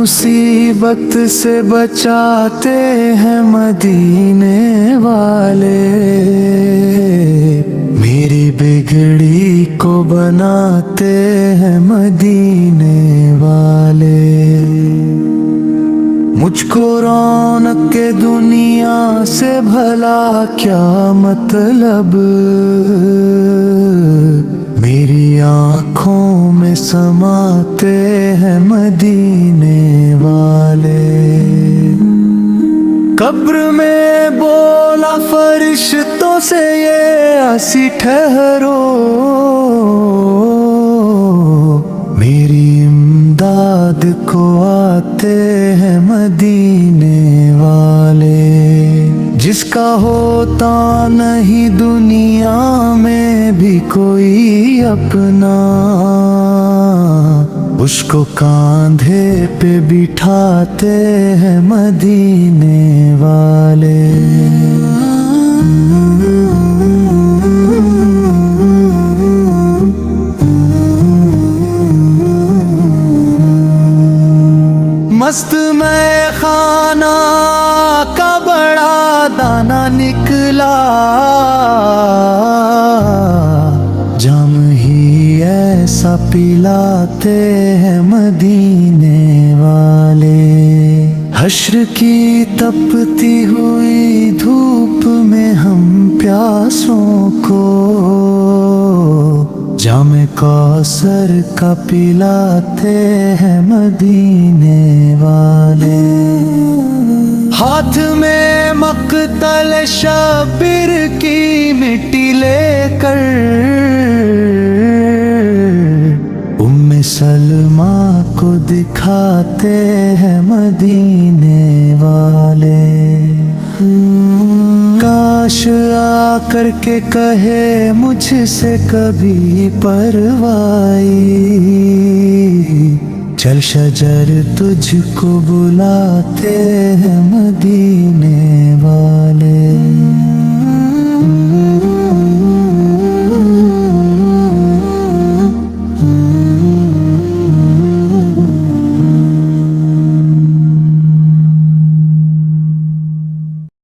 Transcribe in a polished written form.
मुसीबत से बचाते हैं मदीने वाले, मेरी बिगड़ी को बनाते हैं मदीने वाले। मुझको रौनक के दुनिया से भला क्या मतलब, मेरी आँखों में समाते हैं मदीने वाले। कब्र में बोला फरिश्तों से ये हंसी ठहरो, मेरी इमदाद को आते हैं मदीने वाले। जिसका होता नहीं दुनिया में भी कोई अपना, उसको कांधे पे बिठाते हैं मदीने वाले। मस्त में खाना का बड़ा दाना निकला, जाम ही ऐसा पिलाते हैं मदीने वाले। हश्र की तपती हुई धूप में हम प्यासों को जामे कौसर का पिलाते हैं मदीने वाले। हाथ में मक्तल शब्बीर की मिट्टी लेकर उम्मे सलमा को दिखाते हैं मदीने वाले। काश आकर के कहे मुझसे कभी परवाई, चल शजर तुझको बुलाते हैं मदीने वाले।